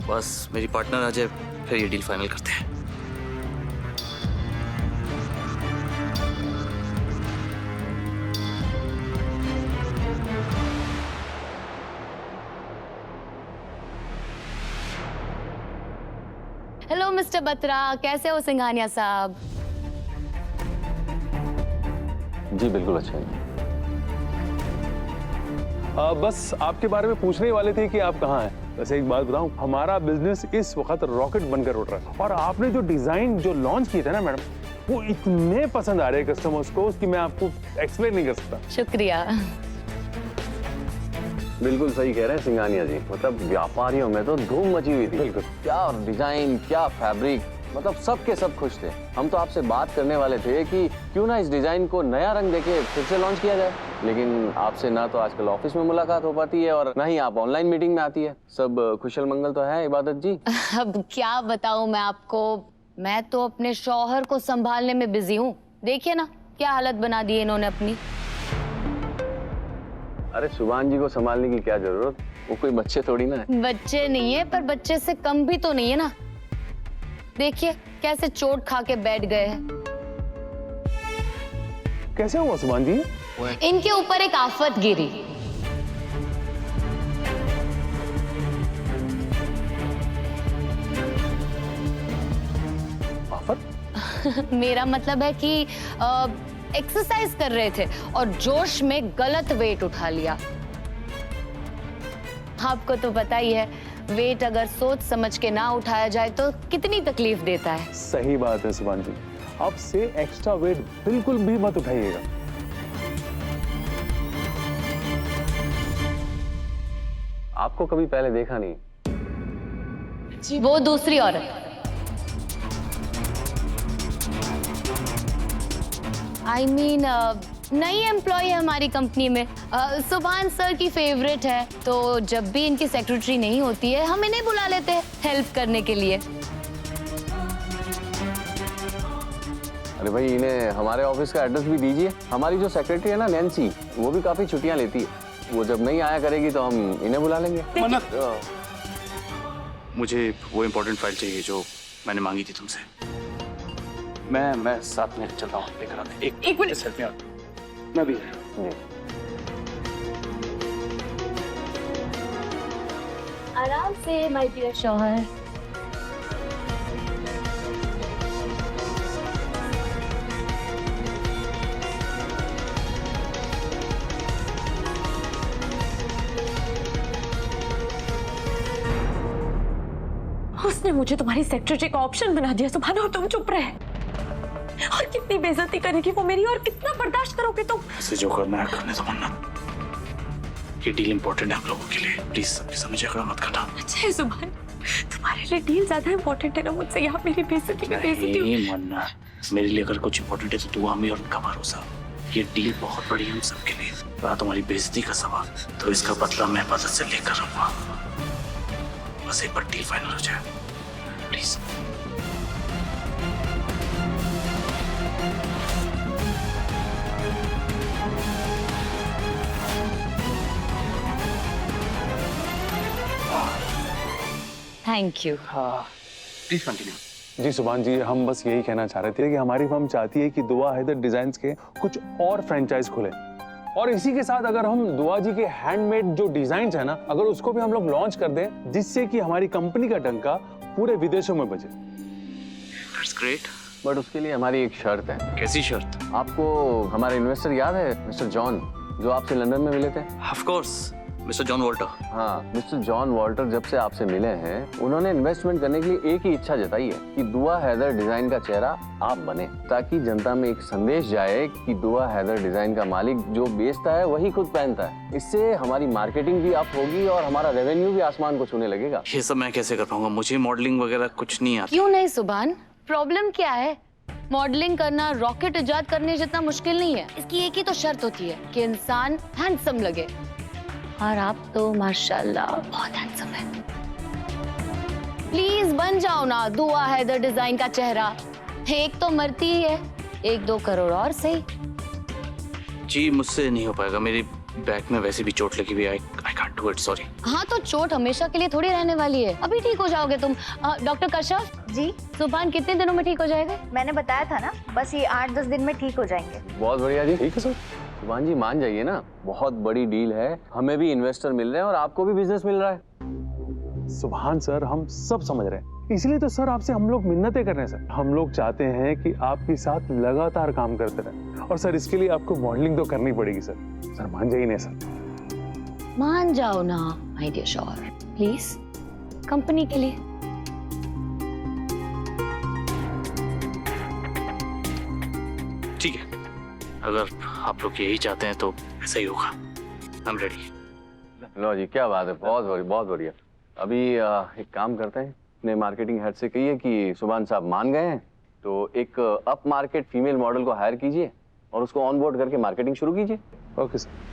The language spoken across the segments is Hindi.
बस मेरी पार्टनर आ जाए फिर ये डील फाइनल करते हैं। हेलो मिस्टर बत्रा, कैसे हो सिंघानिया साहब? जी बिल्कुल अच्छा है। बस आपके बारे में पूछने ही वाले थे कि आप कहाँ हैं। वैसे एक बात बताऊं, हमारा बिजनेस इस वक्त रॉकेट बनकर उठ रहा है और आपने जो डिजाइन जो लॉन्च किए थे ना मैडम, वो इतने पसंद आ रहे हैं कस्टमर्स को कि मैं आपको एक्सप्लेन नहीं कर सकता। शुक्रिया। बिल्कुल सही कह रहे हैं सिंघानिया जी, मतलब व्यापारियों में तो धूम मची हुई थी। बिल्कुल। क्या डिजाइन, क्या फैब्रिक, मतलब सब के सब खुश थे। हम तो आपसे बात करने वाले थे कि क्यों ना इस डिजाइन को नया रंग देके फिर से लॉन्च किया जाए, लेकिन आपसे ना तो आजकल ऑफिस में मुलाकात हो पाती है और ना ही आप ऑनलाइन मीटिंग में आती है। सब कुशल मंगल तो है इबादत जी? अब क्या बताऊं मैं आपको, मैं तो अपने शौहर को संभालने में बिजी हूँ। देखिए ना क्या हालत बना दी है इन्होंने अपनी। अरे सुभान जी को संभालने की क्या जरूरत, वो कोई बच्चे थोड़ी ना है। बच्चे नहीं है पर बच्चे से कम भी तो नहीं है ना। देखिए कैसे चोट खा के बैठ गए हैं। कैसे हुआ सुभान जी? इनके ऊपर एक आफत गिरी। आफत? मेरा मतलब है कि एक्सरसाइज कर रहे थे और जोश में गलत वेट उठा लिया। आपको तो पता ही है, वेट अगर सोच समझ के ना उठाया जाए तो कितनी तकलीफ देता है। सही बात है सुभान जी, अब से एक्स्ट्रा वेट बिल्कुल भी मत उठाइएगा। आपको कभी पहले देखा नहीं। वो दूसरी औरत। I mean, नई एम्प्लॉय है हमारी कंपनी में। सुभान सर की फेवरेट है, तो जब भी इनकी सेक्रेटरी नहीं होती है हम इन्हें बुला लेते हैं हेल्प करने के लिए। अरे भाई इन्हें हमारे ऑफिस का एड्रेस भी दीजिए। हमारी जो सेक्रेटरी है ना नैन्सी, वो भी काफी छुट्टियां लेती है। वो जब नहीं आया करेगी तो हम इन्हें बुला लेंगे। मुझे वो इम्पोर्टेंट फाइल चाहिए जो मैंने मांगी थी तुमसे। मैं साथ में चलता हूँ, लेकर आते। एक मिनट हेल्प मी आउट। मैं भी। आराम से माय डियर शौहर। उसने मुझे तुम्हारी सेक्रेटरी का ऑप्शन बना दिया सुभान, और तुम चुप रहे। और कितनी बेइज्जती करेगी वो मेरी, और कितना बर्दाश्त करोगे तुम? इसे जो करना है करने दो मन्नत। ये डील इम्पोर्टेंट है हम लोगों के लिए, प्लीज सबकी समझ आकर मत करना। अच्छा है सुभान, तुम्हारे लिए डील ज्यादा इम्पोर्टेंट है ना मुझसे, यहाँ मेरी बेइज्जती की बेइज्जती। नहीं मन्नत, मेरे लिए अगर कुछ इम्पोर्टेंट है तो तू हमें और उनका भरोसा। ये डील बहुत बड़ी है हम सबके लिए। रहा तुम्हारी बेइज्जती का सवाल, तो इसका बदला मैं मदद से लेकर रहूंगा। बस एक बार डील फाइनल हो जाए please. Thank you. Please continue. जी सुभान जी, हम बस यही कहना चाह रहे थे कि हमारी फर्म चाहती है कि दुआ हैदर डिजाइन्स के कुछ और फ्रेंचाइज खुले, और इसी के साथ अगर हम दुआ जी के हैंडमेड जो डिजाइन्स है ना, अगर उसको भी हम लोग लॉन्च कर दें, जिससे कि हमारी कंपनी का डंका पूरे विदेशों में बजे। दैट्स ग्रेट, बट उसके लिए हमारी एक शर्त है। कैसी शर्त? आपको हमारे इन्वेस्टर याद है, मिस्टर जॉन, जो आपसे लंदन में मिले थे? Of course, mister John Walter. हाँ, मिस्टर जॉन वॉल्टर जब से आपसे मिले हैं, उन्होंने इन्वेस्टमेंट करने के लिए एक ही इच्छा जताई है कि दुआ हैदर डिजाइन का चेहरा आप बने, ताकि जनता में एक संदेश जाए कि दुआ हैदर डिजाइन का मालिक जो बेचता है वही खुद पहनता है। इससे हमारी मार्केटिंग भी अप होगी और हमारा रेवेन्यू भी आसमान को छूने लगेगा। ये सब मैं कैसे कर पाऊंगा? मुझे मॉडलिंग वगैरह कुछ नहीं आता। क्यों नहीं सुभान, प्रॉब्लम क्या है? मॉडलिंग करना रॉकेट इजाद करने जितना मुश्किल नहीं है। इसकी एक ही तो शर्त होती है कि इंसान हैंडसम लगे, और आप तो माशाल्लाह बहुत हैंडसम है। प्लीज बन जाओ ना दुआ हैदर डिजाइन का चेहरा। एक तो मरती ही है, 1-2 करोड़ और सही। जी मुझसे नहीं हो पाएगा, मेरी बैक में वैसे भी चोट लगी हुई है। I can't. To it, sorry. हाँ तो चोट हमेशा के लिए थोड़ी रहने वाली है, अभी ठीक हो जाओगे तुम। डॉक्टर कश्यप जी, सुभान कितने दिनों में ठीक हो जाएगा? मैंने बताया था ना, बस ये 8-10 दिन में ठीक हो जाएंगे। बहुत बढ़िया जी। ठीक है सर। सुभान जी मान जाइए ना, बहुत बड़ी डील है, हमें भी इन्वेस्टर मिल रहे हैं और आपको भी बिजनेस मिल रहा है। सुभान सर, हम सब समझ रहे हैं, इसलिए तो सर आपसे हम लोग मिन्नतें कर रहे हैं सर। हम लोग चाहते हैं कि आपके साथ लगातार काम करते रहें, और सर इसके लिए आपको मॉडलिंग तो करनी पड़ेगी सर। सर मान जाइए ना सर। मान जाओ ना माय डियर शौहर, प्लीज, कंपनी के लिए। ठीक है, अगर आप लोग यही चाहते हैं तो ऐसा ही होगा। I am ready. लो जी, क्या बात है, बहुत बढ़िया, बहुत बढ़िया। अभी एक काम करते हैं, अपने मार्केटिंग हेड से कहिए कि सुभान साहब मान गए हैं, तो एक अप मार्केट फीमेल मॉडल को हायर कीजिए और उसको ऑन बोर्ड करके मार्केटिंग शुरू कीजिए। Okay sir.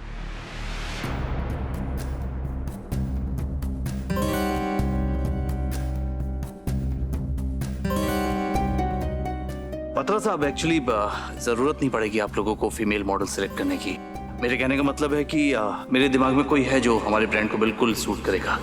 पत्रा साहब, एक्चुअली जरूरत नहीं पड़ेगी आप लोगों को फीमेल मॉडल सिलेक्ट करने की। मेरे कहने का मतलब है कि मेरे दिमाग में कोई है जो हमारे ब्रांड को बिल्कुल सूट करेगा।